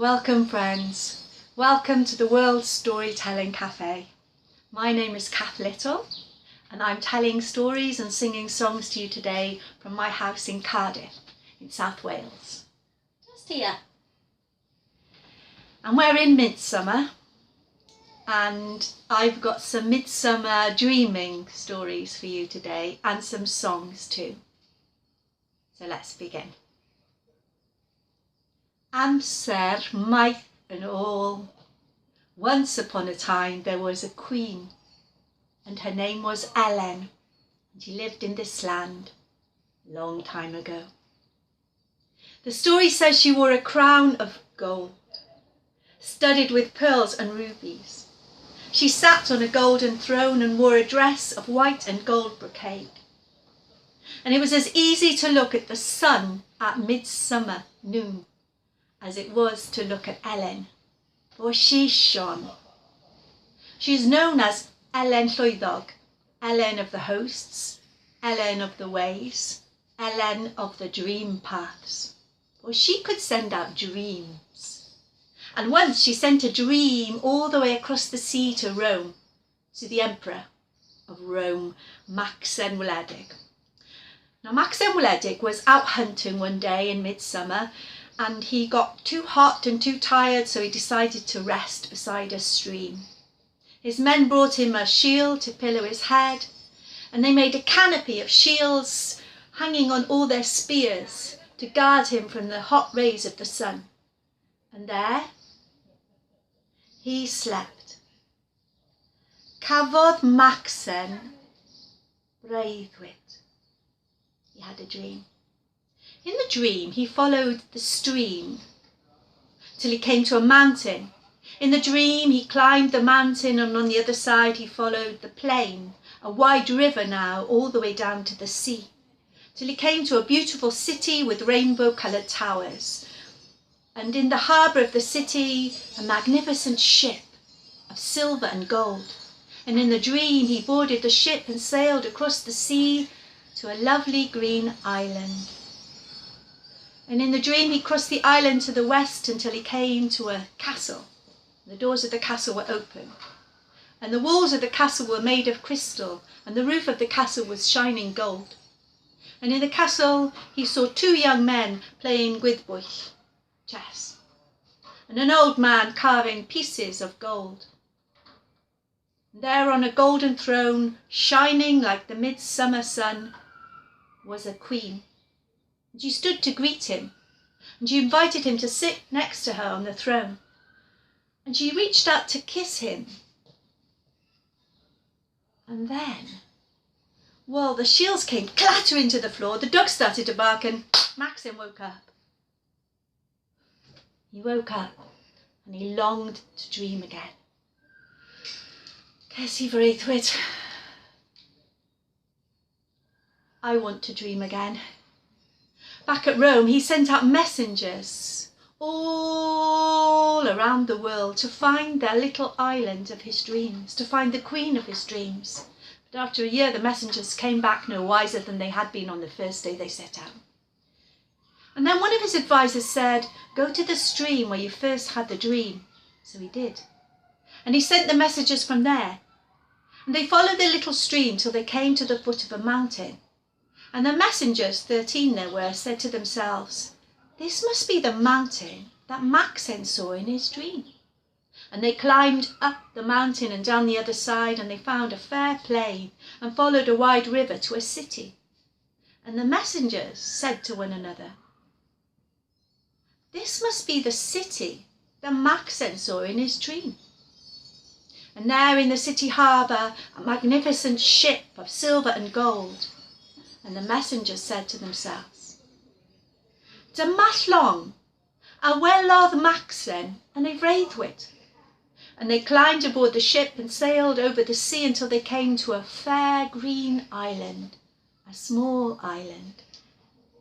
Welcome friends, welcome to the World Storytelling Cafe. My name is Cath and I'm telling stories and singing songs to you today from my house in Cardiff in South Wales. Just here. And we're in Midsummer and I've got some midsummer dreaming stories for you today and some songs too. So let's begin. Amser, maith and all. Once upon a time there was a queen and her name was Ellen and she lived in this land a long time ago. The story says she wore a crown of gold studded with pearls and rubies. She sat on a golden throne and wore a dress of white and gold brocade. And it was as easy to look at the sun at midsummer noon as it was to look at Ellen, for she shone. She's known as Ellen Llwydog, Ellen of the hosts, Ellen of the ways, Ellen of the dream paths, for she could send out dreams. And once she sent a dream all the way across the sea to Rome, to the Emperor of Rome, Max Enweledig. Now Max Enweledig was out hunting one day in midsummer and he got too hot and too tired, so he decided to rest beside a stream. His men brought him a shield to pillow his head, and they made a canopy of shields hanging on all their spears to guard him from the hot rays of the sun. And there he slept. Cafodd Maxen breuddwyd. He had a dream. In the dream, he followed the stream till he came to a mountain. In the dream, he climbed the mountain, and on the other side, he followed the plain, a wide river now, all the way down to the sea, till he came to a beautiful city with rainbow-coloured towers. And in the harbour of the city, a magnificent ship of silver and gold. And in the dream, he boarded the ship and sailed across the sea to a lovely green island. And in the dream he crossed the island to the west until he came to a castle. The doors of the castle were open, and the walls of the castle were made of crystal, and the roof of the castle was shining gold. And in the castle he saw two young men playing gwyddbwyll, chess, and an old man carving pieces of gold. And there on a golden throne, shining like the midsummer sun, was a queen. And she stood to greet him, and she invited him to sit next to her on the throne. And she reached out to kiss him. And then, well, the shields came clattering to the floor, the dog started to bark, and Maxim woke up. He woke up, and he longed to dream again. Ces i freuddwyd. I want to dream again. Back at Rome, he sent out messengers all around the world to find their little island of his dreams, to find the queen of his dreams. But after a year, the messengers came back no wiser than they had been on the first day they set out. And then one of his advisors said, "Go to the stream where you first had the dream." So he did. And he sent the messengers from there. And they followed the little stream till they came to the foot of a mountain. And the messengers, 13 there were, said to themselves, "This must be the mountain that Maxen saw in his dream." And they climbed up the mountain and down the other side, and they found a fair plain and followed a wide river to a city. And the messengers said to one another, "This must be the city that Maxen saw in his dream." And there in the city harbour, a magnificent ship of silver and gold. And the messengers said to themselves, "Dyma llong a welodd Maxen yn ei freuddwyd." And they climbed aboard the ship and sailed over the sea until they came to a fair green island, a small island.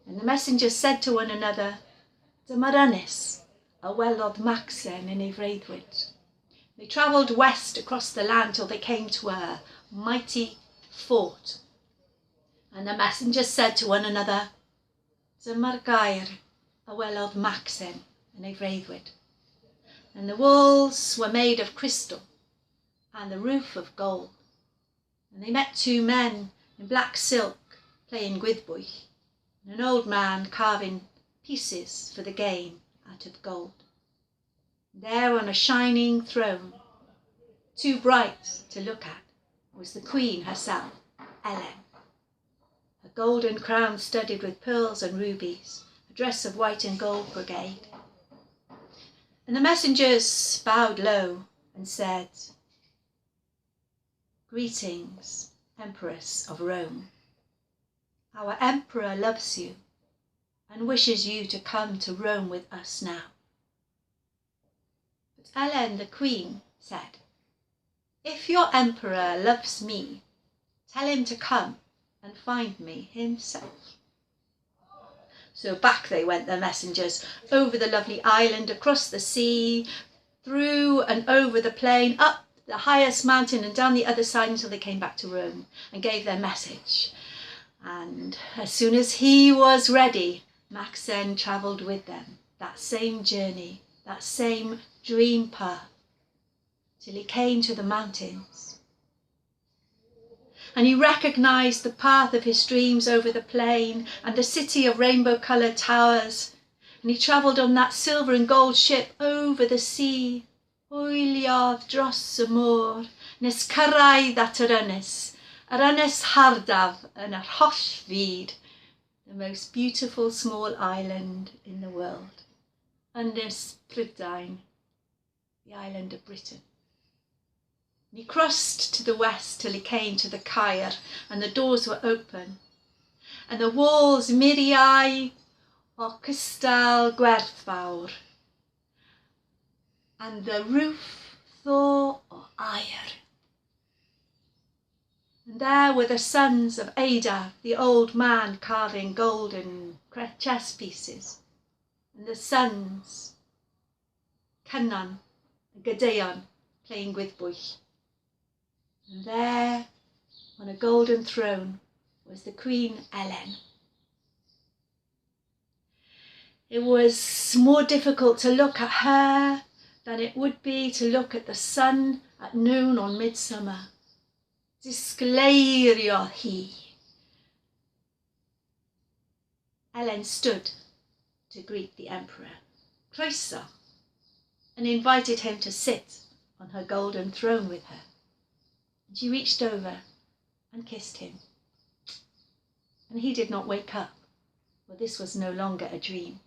And the messengers said to one another, "Dyma'r ynys a welodd Maxen yn ei freuddwyd." They travelled west across the land till they came to a mighty fort. And the messengers said to one another, "Dyma'r gair a welodd Maxen yn ei freuddwyd." and the walls were made of crystal and the roof of gold. And they met two men in black silk playing gwyddbwyll, and an old man carving pieces for the game out of gold. There on a shining throne, too bright to look at, was the queen herself, Ellen. A golden crown studded with pearls and rubies, a dress of white and gold brocade. And the messengers bowed low and said, "Greetings, Empress of Rome. Our emperor loves you and wishes you to come to Rome with us now." But Ellen, the queen, said, "If your emperor loves me, tell him to come and find me himself." So back they went, the messengers, over the lovely island, across the sea, through and over the plain, up the highest mountain and down the other side until they came back to Rome and gave their message. And as soon as he was ready, Maxen travelled with them, that same journey, that same dream path, till he came to the mountains. And he recognised the path of his dreams over the plain and the city of rainbow-coloured towers. And he travelled on that silver and gold ship over the sea. Hwyliodd dros y môr, nes cyrraedd at yr ynys hardaf yn yr holl fyd, the most beautiful small island in the world, Ynys Prydain, the island of Britain. And he crossed to the west till he came to the Caer, and the doors were open, and the walls miriau o cystal gwerthfawr, and the roof thaw o aur. And there were the sons of Adar, the old man carving golden chess pieces, and the sons, Cynan and Gwydion, playing gwyddbwyll. And there, on a golden throne, was the Queen Ellen. It was more difficult to look at her than it would be to look at the sun at noon on midsummer. Disgleiriodd hi. Ellen stood to greet the emperor, croeso, and invited him to sit on her golden throne with her. And she reached over and kissed him. And he did not wake up, for this was no longer a dream.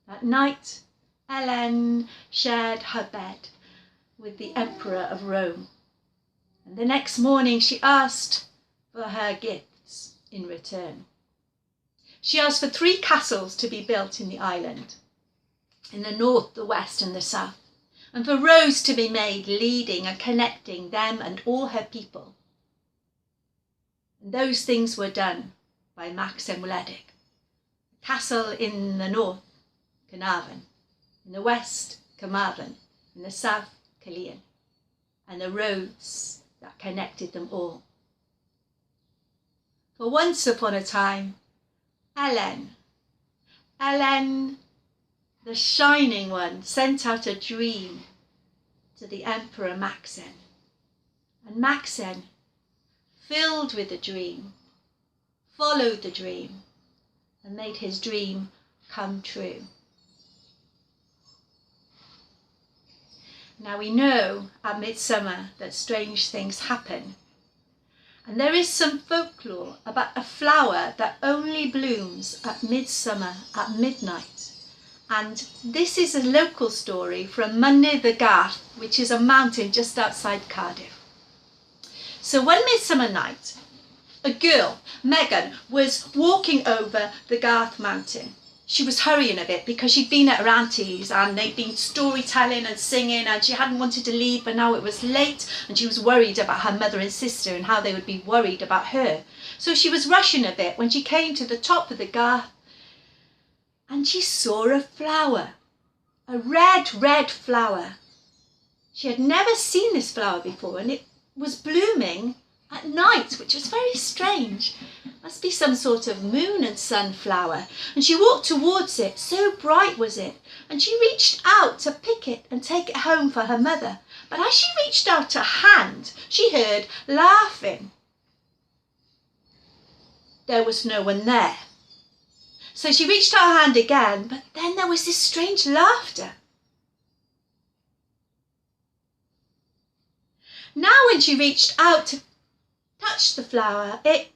That night, Ellen shared her bed with the Emperor of Rome. And the next morning she asked for her gifts in return. She asked for 3 castles to be built in the island, in the north, the west and the south, and for roads to be made leading and connecting them and all her people. And those things were done by Maxen Wledig. A castle in the north, Carnarvon, in the west, Carmarthen, in the south, Caerleon, and the roads that connected them all. For once upon a time, Ellen, the shining one, sent out a dream to the Emperor Maxen. And Maxen, filled with the dream, followed the dream and made his dream come true. Now we know at midsummer that strange things happen. And there is some folklore about a flower that only blooms at midsummer at midnight. And this is a local story from Mynydd y Garth, which is a mountain just outside Cardiff. So one midsummer night, a girl, Megan, was walking over the Garth mountain. She was hurrying a bit because she'd been at her auntie's and they'd been storytelling and singing, and she hadn't wanted to leave, but now it was late and she was worried about her mother and sister and how they would be worried about her. So she was rushing a bit when she came to the top of the Garth, and she saw a flower, a red flower. She had never seen this flower before, and it was blooming at night, which was very strange. Must be some sort of moon and sun flower. And she walked towards it, so bright was it, and she reached out to pick it and take it home for her mother. But as she reached out her hand, she heard laughing. There was no one there. So she reached out her hand again, but then there was this strange laughter. Now when she reached out to touch the flower, it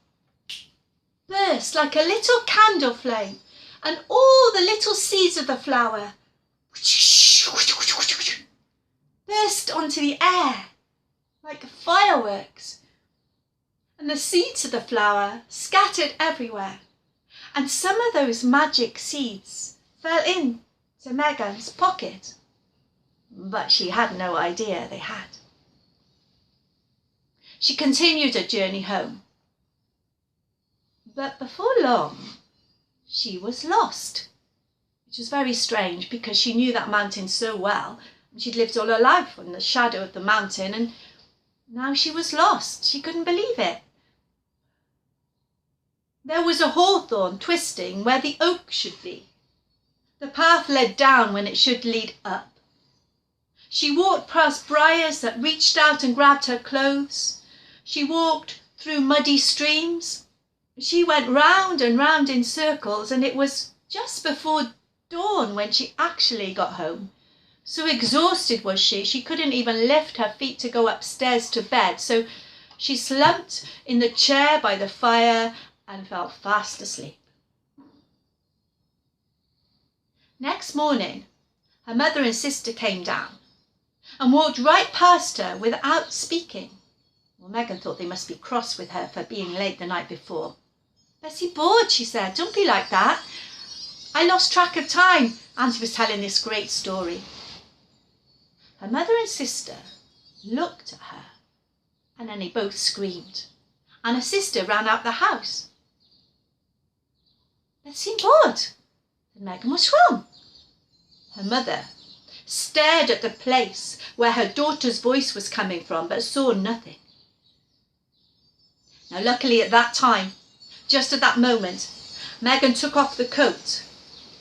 burst like a little candle flame, and all the little seeds of the flower burst onto the air like fireworks, and the seeds of the flower scattered everywhere, and some of those magic seeds fell into Megan's pocket, but she had no idea they had. She continued her journey home, but before long she was lost, which was very strange because she knew that mountain so well, and she'd lived all her life in the shadow of the mountain, and now she was lost. She couldn't believe it. There was a hawthorn twisting where the oak should be. The path led down when it should lead up. She walked past briars that reached out and grabbed her clothes. She walked through muddy streams. She went round and round in circles, and it was just before dawn when she actually got home. So exhausted was she couldn't even lift her feet to go upstairs to bed. So she slumped in the chair by the fire and fell fast asleep. Next morning, her mother and sister came down and walked right past her without speaking. Well, Megan thought they must be cross with her for being late the night before. "Bessie bored," she said. "Don't be like that. I lost track of time." Auntie was telling this great story. Her mother and sister looked at her, and then they both screamed, and her sister ran out the house. "Bessie bored," said Megan. "What's wrong?" Her mother stared at the place where her daughter's voice was coming from, but saw nothing. Now, luckily at that time, just at that moment, Megan took off the coat,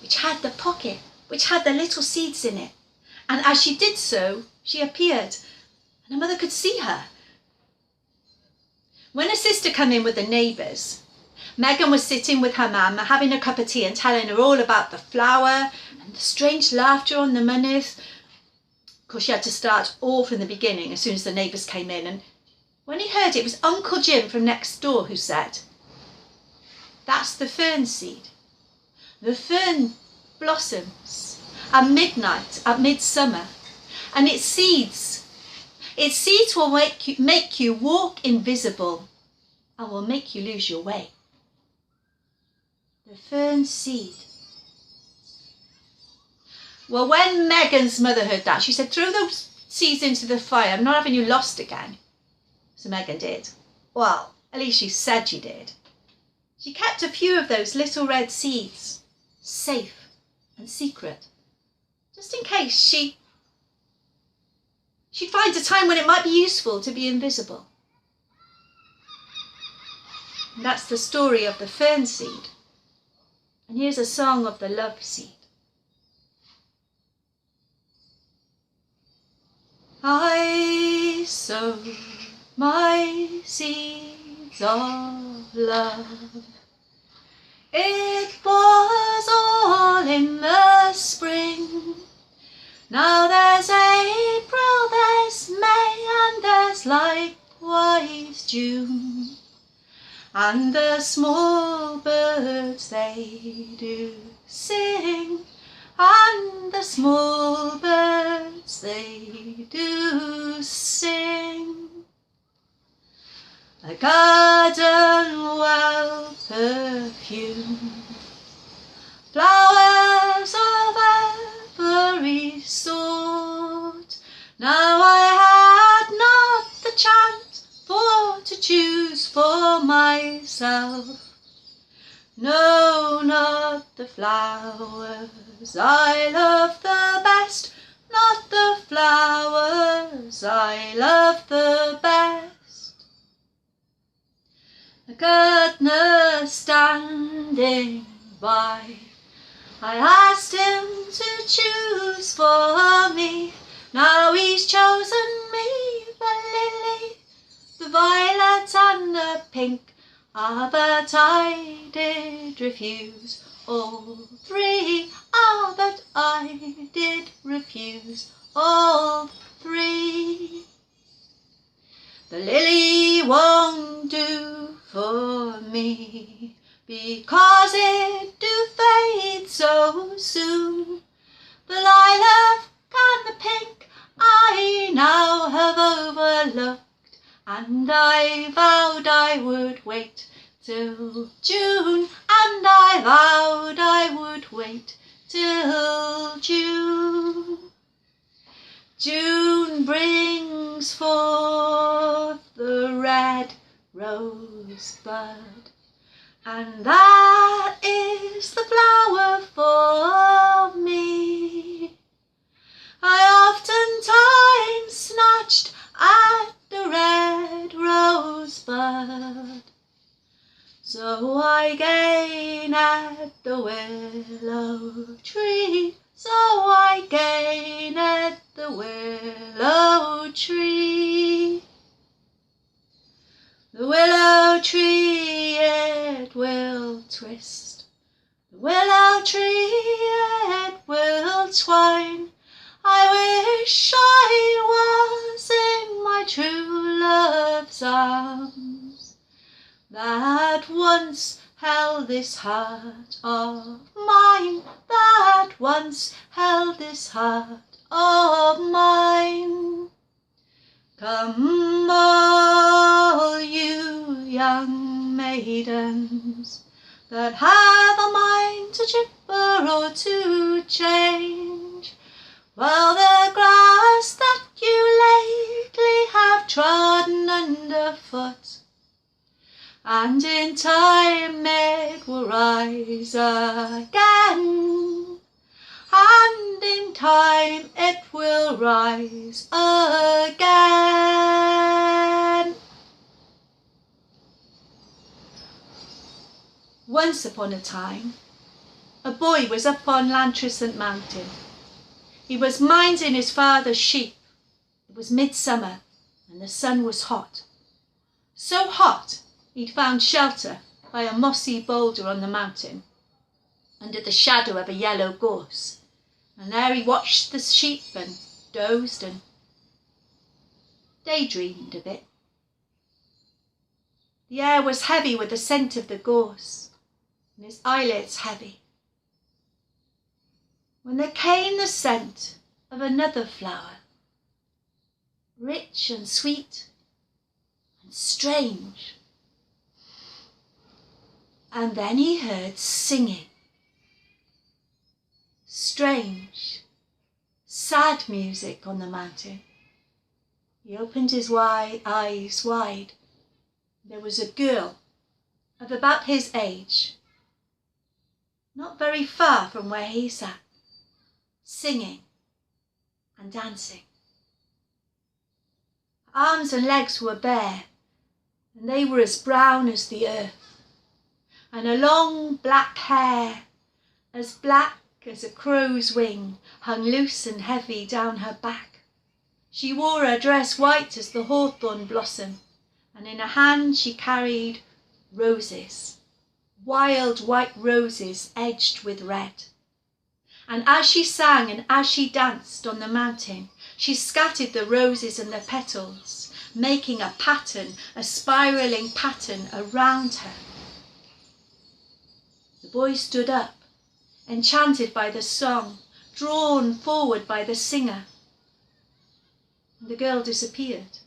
which had the pocket, which had the little seeds in it. And as she did so, she appeared, and her mother could see her. When her sister came in with the neighbours, Megan was sitting with her mum, having a cup of tea and telling her all about the flower and the strange laughter on the monies. Of course, she had to start all from the beginning as soon as the neighbours came in. And when he heard it was Uncle Jim from next door who said, "That's the fern seed. The fern blossoms at midnight, at midsummer, and its seeds will make you walk invisible and will make you lose your way." The fern seed. Well, when Megan's mother heard that, she said, "Throw those seeds into the fire. I'm not having you lost again." So Megan did. Well, at least she said she did. She kept a few of those little red seeds safe and secret, just in case she'd find a time when it might be useful to be invisible. And that's the story of the fern seed. And here's a song of the love seed. I sow my seeds of love. It was all in the spring. Now there's April, there's May, and there's likewise June. And the small birds they do sing, and the small birds they do sing. A garden well perfumed, flowers of every sort. Now I had not the chance for to choose for myself. No, not the flowers I love the best, not the flowers I love the best. The gardener standing by, I asked him to choose pink. Ah, but I did refuse all three. Ah, but I did refuse all three. The lily won't do for me, because it do fade so soon. The lilac and the pink I now have overlooked, and I vowed I would wait till June, and I vowed I would wait till June. June brings forth the red rosebud, and that is the flower for me. I oftentimes snatched at the red rosebud, so I gain at the willow tree, so I gain at the willow tree. The willow tree it will twist, the willow tree it will twine. I wish I was in my true love's arms, that once held this heart of mine, that once held this heart of mine. Come all you young maidens that have a mind to chipper or to change, while the grass that you lately have trodden underfoot, and in time it will rise again, and in time it will rise again. Once upon a time, a boy was up on Lantrisant Mountain. He was minding his father's sheep. It was midsummer and the sun was hot. So hot he'd found shelter by a mossy boulder on the mountain, under the shadow of a yellow gorse, and there he watched the sheep and dozed and daydreamed a bit. The air was heavy with the scent of the gorse, and his eyelids heavy, when there came the scent of another flower, rich and sweet and strange. And then he heard singing, strange, sad music on the mountain. He opened his eyes wide. There was a girl of about his age, not very far from where he sat, singing and dancing. Her arms and legs were bare, and they were as brown as the earth, and her long black hair, as black as a crow's wing, hung loose and heavy down her back. She wore a dress white as the hawthorn blossom, and in her hand she carried roses, wild white roses edged with red. And as she sang and as she danced on the mountain, she scattered the roses and the petals, making a pattern, a spiralling pattern around her. The boy stood up, enchanted by the song, drawn forward by the singer, and the girl disappeared.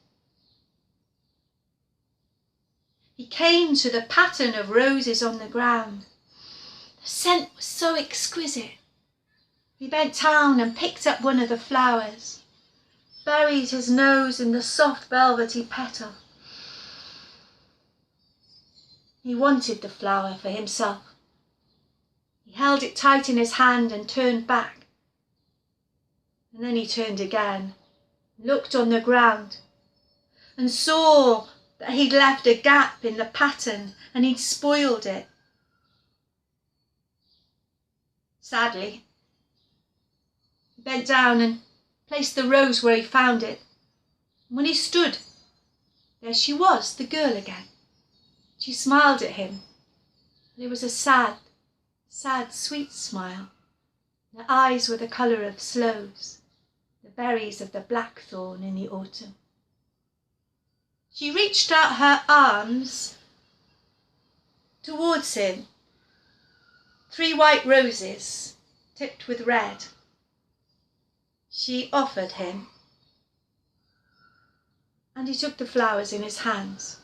He came to the pattern of roses on the ground. The scent was so exquisite. He bent down and picked up one of the flowers, buried his nose in the soft velvety petal. He wanted the flower for himself. He held it tight in his hand and turned back. And then he turned again, looked on the ground, and saw that he'd left a gap in the pattern and he'd spoiled it. Sadly, he bent down and placed the rose where he found it. And when he stood, there she was, the girl again. She smiled at him, and it was a sad, sad, sweet smile. Her eyes were the colour of sloes, the berries of the blackthorn in the autumn. She reached out her arms towards him, 3 white roses tipped with red. She offered him, and he took the flowers in his hands.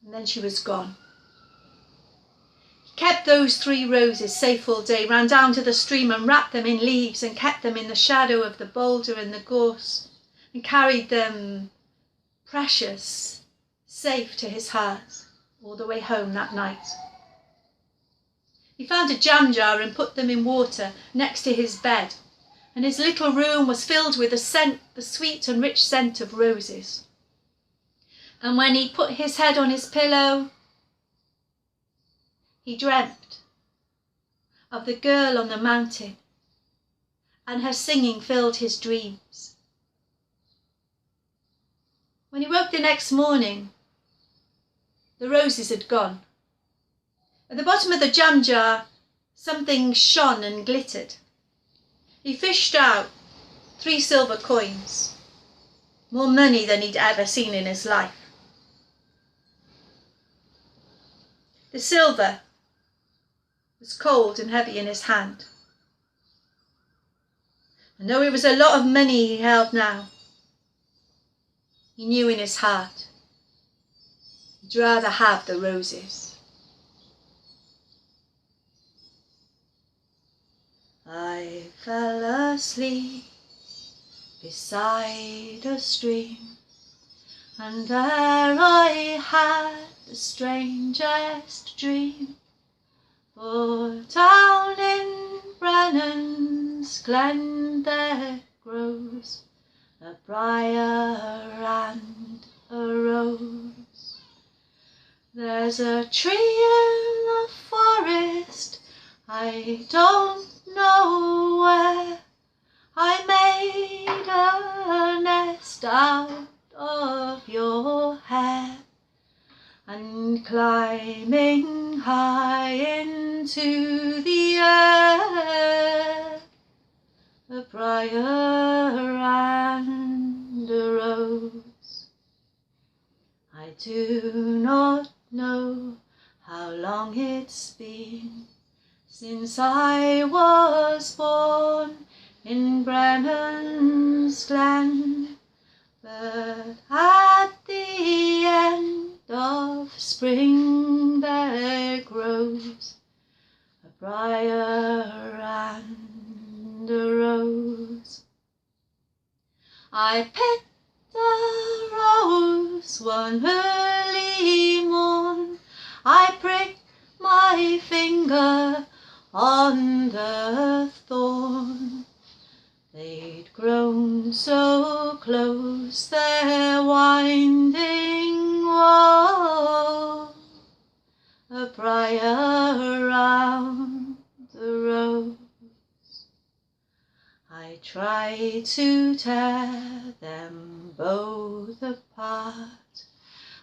And then she was gone. He kept those 3 roses safe all day, ran down to the stream and wrapped them in leaves and kept them in the shadow of the boulder and the gorse, and carried them precious, safe to his heart all the way home that night. He found a jam jar and put them in water next to his bed, and his little room was filled with the sweet and rich scent of roses. And when he put his head on his pillow, he dreamt of the girl on the mountain, and her singing filled his dreams. When he woke the next morning, the roses had gone. At the bottom of the jam jar, something shone and glittered. He fished out 3 silver coins, more money than he'd ever seen in his life. The silver was cold and heavy in his hand. And though it was a lot of money he held now, he knew in his heart he'd rather have the roses. I fell asleep beside a stream, and there I had the strangest dream. For down in Brennan's glen there grows a briar and a rose. There's a tree in the forest, I don't know where. I made a nest out of your hair, and climbing high into the air, a briar and a rose. I do not know how long it's been since I was born in Brennan's glen, but at the end of spring there grows a briar and a rose. I picked the rose one early morn, I pricked my finger on the thorn. They'd grown so close their winding wall, a briar round the rose. I tried to tear them both apart,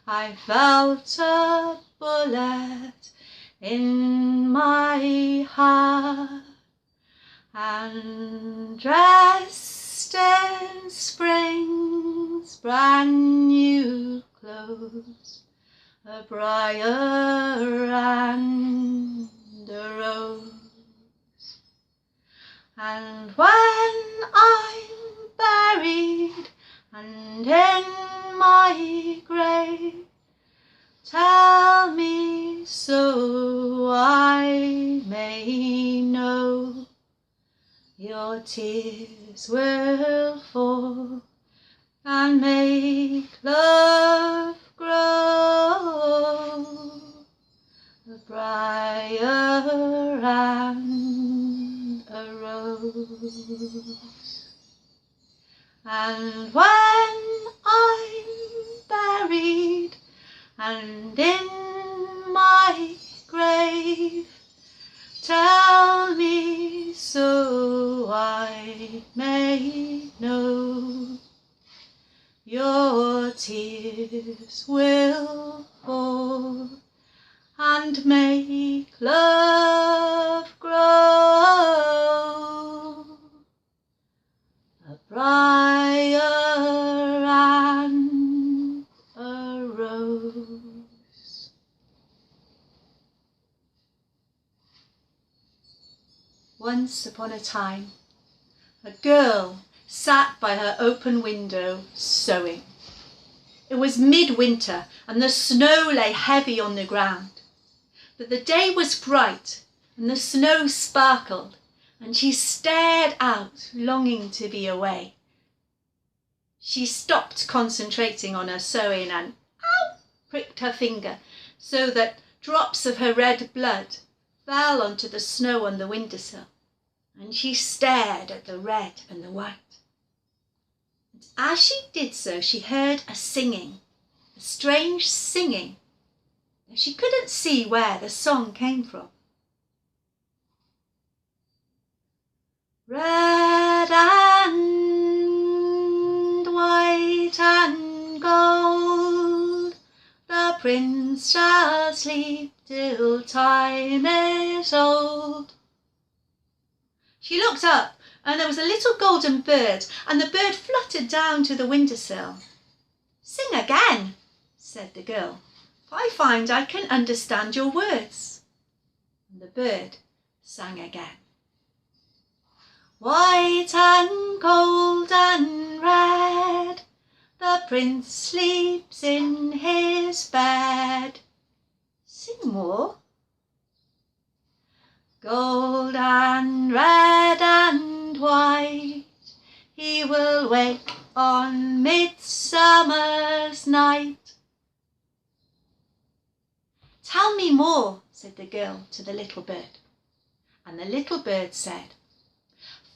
I felt a bullet in my heart, and dressed in spring's brand new clothes, a briar and a rose. And when I'm buried and in my grave, tell me so I may know your tears will fall and make love grow, a briar and a rose. And when I'm buried and in my grave, tell me so I may know your tears will fall and make love grow, a briar and a rose. Once upon a time, a girl sat by her open window sewing. It was midwinter and the snow lay heavy on the ground, but the day was bright and the snow sparkled, and she stared out, longing to be away. She stopped concentrating on her sewing and, ow, pricked her finger so that drops of her red blood fell onto the snow on the windowsill, and she stared at the red and the white. And as she did so, she heard a singing, a strange singing, though she couldn't see where the song came from. Red and white and gold, the prince shall sleep till time is old. She looked up, and there was a little golden bird, and the bird fluttered down to the windowsill. "Sing again," said the girl, "for I find I can understand your words." And the bird sang again. White and cold and red, the prince sleeps in his bed. Sing more. Gold and red and white, he will wake on midsummer's night. "Tell me more," said the girl to the little bird. And the little bird said,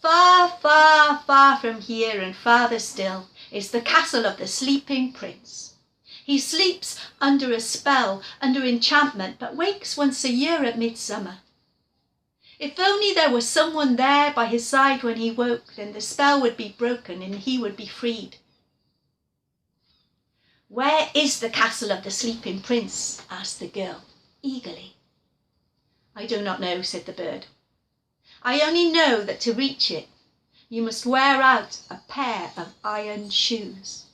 "Far, far, far from here and farther still is the castle of the sleeping prince. He sleeps under a spell, under enchantment, but wakes once a year at midsummer. If only there was someone there by his side when he woke, then the spell would be broken and he would be freed." "Where is the castle of the sleeping prince?" asked the girl eagerly. "I do not know," said the bird. "I only know that to reach it, you must wear out a pair of iron shoes."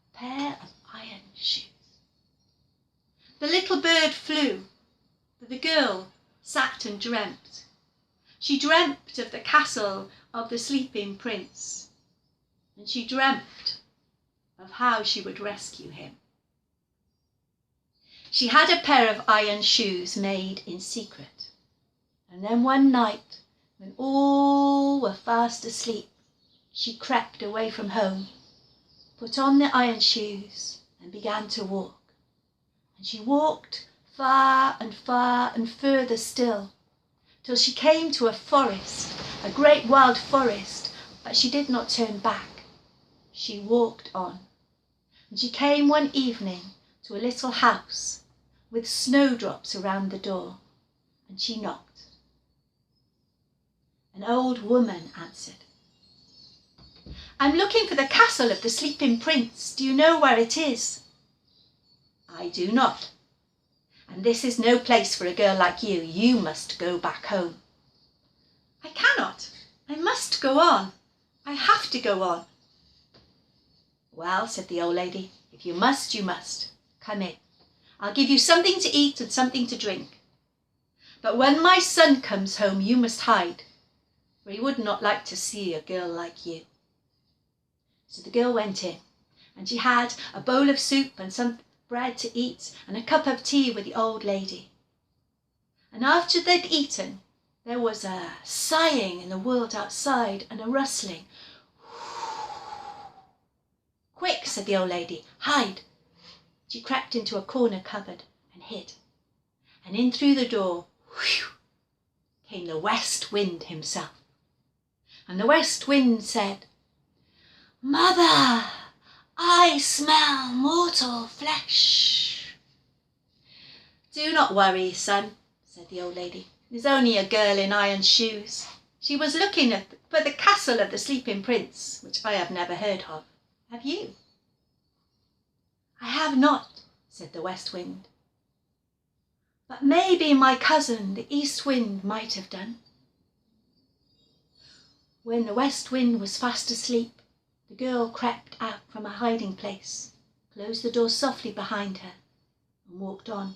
A pair of iron shoes. The little bird flew, but the girl sat and dreamt. She dreamt of the castle of the sleeping prince, and she dreamt of how she would rescue him. She had a pair of iron shoes made in secret, and then one night, when all were fast asleep, she crept away from home, put on the iron shoes, and began to walk. And she walked far and further still, till she came to a forest, a great wild forest, but she did not turn back. She walked on, and she came one evening to a little house with snowdrops around the door, and she knocked. An old woman answered. "I'm looking for the castle of the sleeping prince. Do you know where it is?" "I do not. And this is no place for a girl like you. You must go back home." "I cannot. I must go on. I have to go on." "Well," said the old lady, "if you must, you must. Come in. I'll give you something to eat and something to drink. But when my son comes home, you must hide, for he would not like to see a girl like you." So the girl went in, and she had a bowl of soup and some bread to eat and a cup of tea with the old lady. And after they'd eaten, there was a sighing in the world outside and a rustling. "Quick," said the old lady, "hide." She crept into a corner cupboard and hid. And in through the door, came the West Wind himself. And the West Wind said, "Mother, I smell mortal flesh." "Do not worry, son," said the old lady. "There's only a girl in iron shoes. She was looking for the castle of the sleeping prince, which I have never heard of. Have you?" "I have not," said the West Wind. but maybe my cousin, the east wind, might have done. When the west wind was fast asleep, the girl crept out from a hiding place, closed the door softly behind her, and walked on.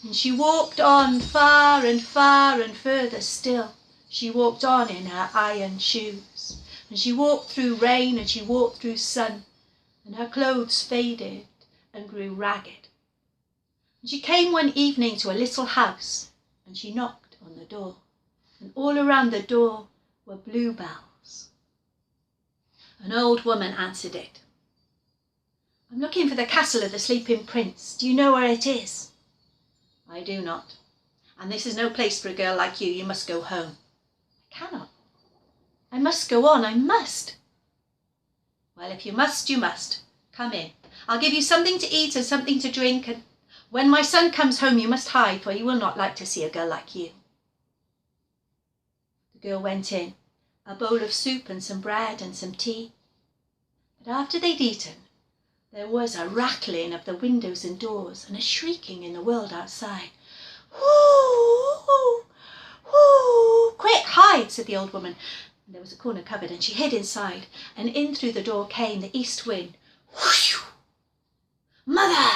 And she walked on far and further still. She walked on in her iron shoes, and she walked through rain and she walked through sun, and her clothes faded and grew ragged. And she came one evening to a little house, and she knocked on the door, and all around the door were bluebells. An old woman answered it. "I'm looking for the castle of the sleeping prince. Do you know where it is?" "I do not. And this is no place for a girl like you. You must go home." "I cannot. I must go on. I must." "Well, if you must, you must. Come in. I'll give you something to eat and something to drink, and when my son comes home you must hide, for he will not like to see a girl like you." The girl went in, a bowl of soup and some bread and some tea. But after they'd eaten, there was a rattling of the windows and doors and a shrieking in the world outside. "Whoo! Whoo! Quick, hide," said the old woman. And there was a corner cupboard, and she hid inside, and in through the door came the east wind. Whoosh! "Mother,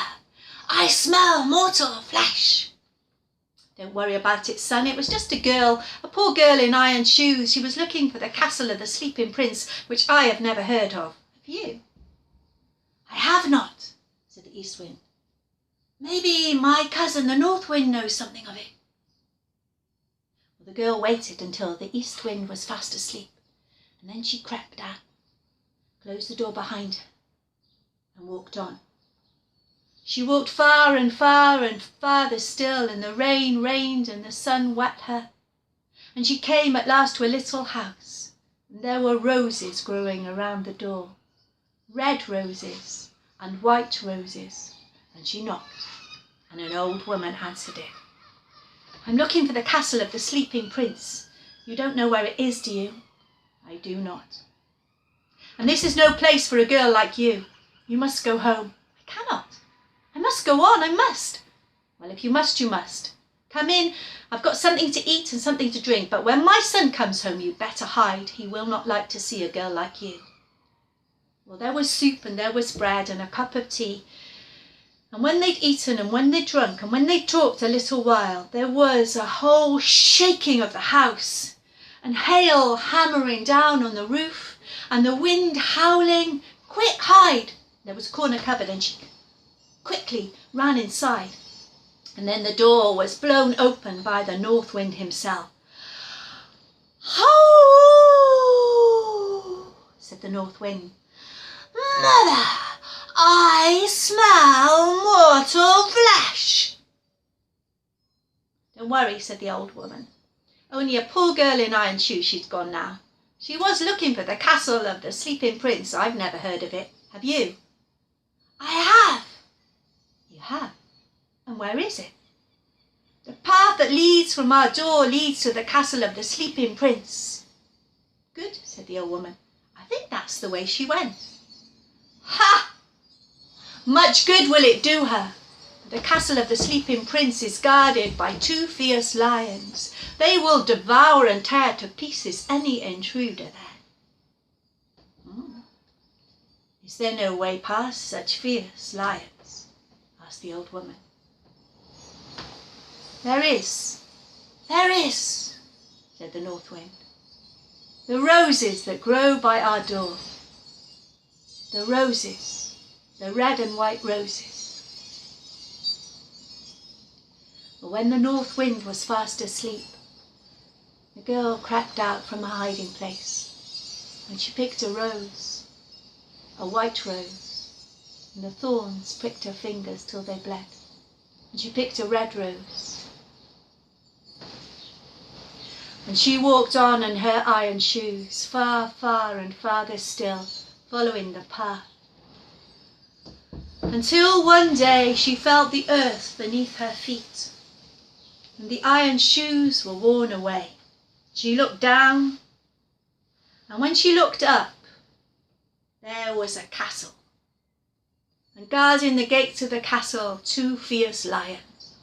I smell mortal flesh." "Don't worry about it, son. It was just a girl, a poor girl in iron shoes. She was looking for the castle of the sleeping prince, which I have never heard of. Have you?" "I have not," said the east wind. "Maybe my cousin, the north wind, knows something of it." Well, the girl waited until the east wind was fast asleep, and then she crept out, closed the door behind her, and walked on. She walked far and farther still, and the rain rained and the sun wet her. And she came at last to a little house, and there were roses growing around the door, red roses and white roses. And she knocked, and an old woman answered it. "I'm looking for the castle of the sleeping prince. You don't know where it is, do you?" "I do not." "And this is no place for a girl like you. You must go home." "I cannot. I must go on. I must." "Well, if you must, you must. Come in. I've got something to eat and something to drink, but when my son comes home, you'd better hide. He will not like to see a girl like you." Well, there was soup and there was bread and a cup of tea. And when they'd eaten and when they'd drunk and when they'd talked a little while, there was a whole shaking of the house, and hail hammering down on the roof, and the wind howling. "Quick, hide!" There was a corner cupboard, and she quickly ran inside. And then the door was blown open by the north wind himself. "Ho!" said the north wind. "Mother, I smell mortal flesh." "Don't worry," said the old woman. "Only a poor girl in iron shoes. She's gone now. She was looking for the castle of the sleeping prince. I've never heard of it. Have you?" "I have." "You have? And where is it?" "The path that leads from our door leads to the castle of the sleeping prince." "Good," said the old woman. "I think that's the way she went." "Ha! Much good will it do her. The castle of the sleeping prince is guarded by 2 fierce lions. They will devour and tear to pieces any intruder there." "Is there no way past such fierce lions?" asked the old woman. There is, said the north wind. "The roses that grow by our door. The roses, the red and white roses." But when the north wind was fast asleep, the girl crept out from her hiding place, and she picked a rose, a white rose, and the thorns pricked her fingers till they bled. And she picked a red rose. And she walked on in her iron shoes, far, far and farther still, following the path, until one day she felt the earth beneath her feet, and the iron shoes were worn away. She looked down, and when she looked up, there was a castle, and guarding the gates of the castle, 2 fierce lions.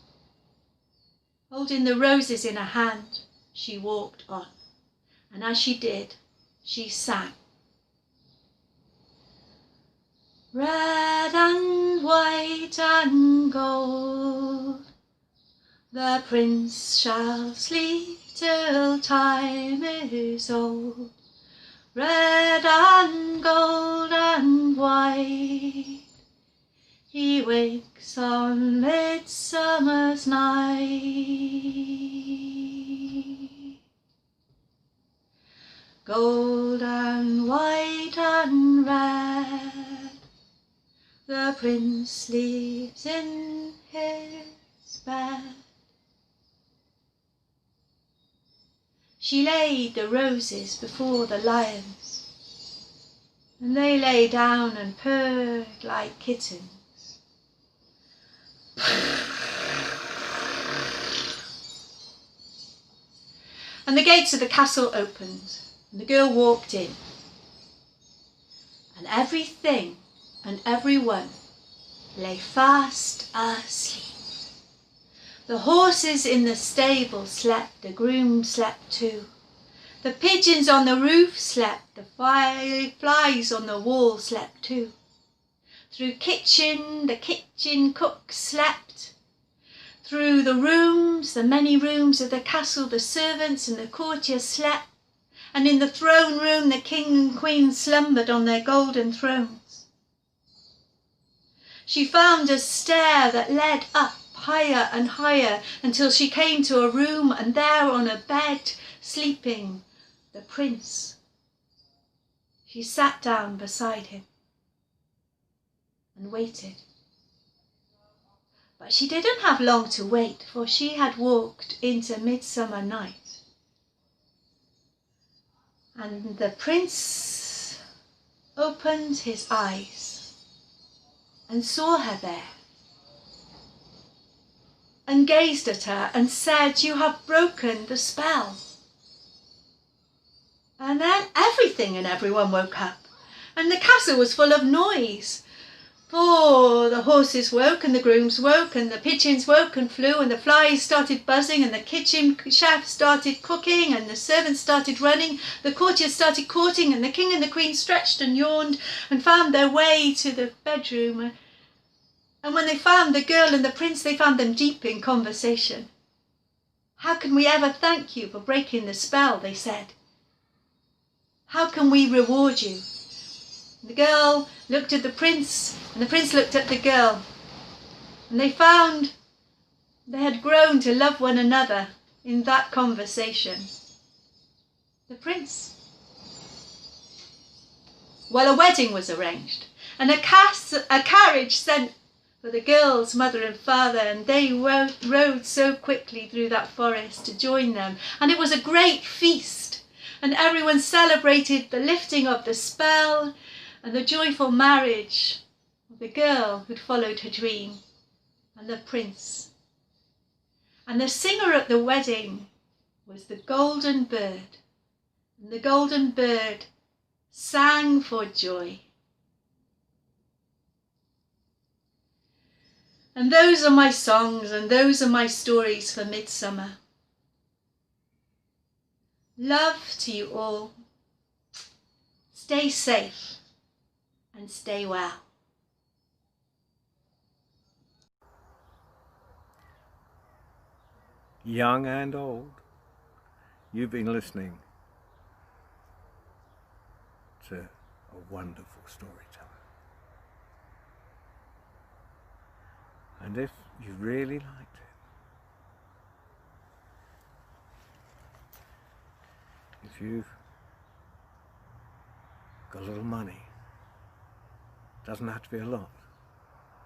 Holding the roses in her hand, she walked on, and as she did, she sang. Red and white and gold, the prince shall sleep till time is old. Red and gold and white, he wakes on midsummer's night. Gold and white and red, the prince sleeps in his bed. She laid the roses before the lions, and they lay down and purred like kittens. And the gates of the castle opened, and the girl walked in, and everything and everyone lay fast asleep. The horses in the stable slept, the groom slept too. The pigeons on the roof slept, the flies on the wall slept too. Through the kitchen cook slept. Through the rooms, the many rooms of the castle, the servants and the courtiers slept. And in the throne room, the king and queen slumbered on their golden thrones. She found a stair that led up higher and higher until she came to a room, and there on a bed, sleeping, the prince. She sat down beside him and waited. But she didn't have long to wait, for she had walked into midsummer night. And the prince opened his eyes and saw her there, and gazed at her and said, "You have broken the spell." And then everything and everyone woke up, and the castle was full of noise. For the horses woke, and the grooms woke, and the pigeons woke and flew, and the flies started buzzing, and the kitchen chef started cooking, and the servants started running, the courtiers started courting, and the king and the queen stretched and yawned and found their way to the bedroom. And when they found the girl and the prince, they found them deep in conversation. "How can we ever thank you for breaking the spell?" they said. "How can we reward you?" The girl looked at the prince, and the prince looked at the girl, and they found they had grown to love one another in that conversation. The prince. Well, a wedding was arranged, and a carriage sent for the girl's mother and father, and they rode so quickly through that forest to join them, and it was a great feast, and everyone celebrated the lifting of the spell and the joyful marriage of the girl who'd followed her dream and the prince. And the singer at the wedding was the golden bird, and the golden bird sang for joy. And those are my songs, and those are my stories for midsummer. Love to you all. Stay safe and stay well. Young and old, you've been listening to a wonderful storyteller. And if you really liked it, if you've got a little money, doesn't have to be a lot.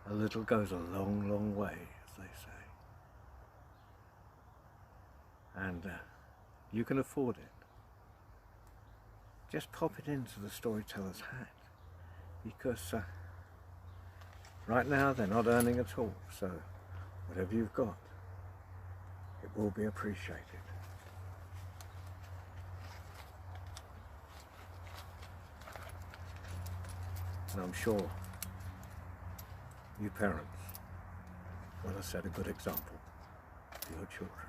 A little goes a long, long way, as they say. And you can afford it. Just pop it into the Storyteller's hat, because right now they're not earning at all, so whatever you've got, it will be appreciated. And I'm sure you parents will have set a good example for your children.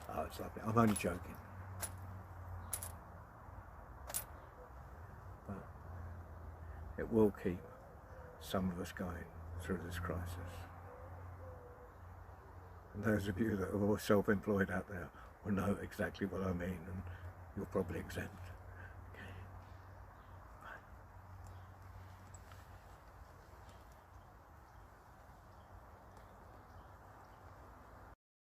Oh, it's lovely. I'm only joking. But it will keep some of us going through this crisis. And those of you that are all self-employed out there will know exactly what I mean, and you're probably exempt.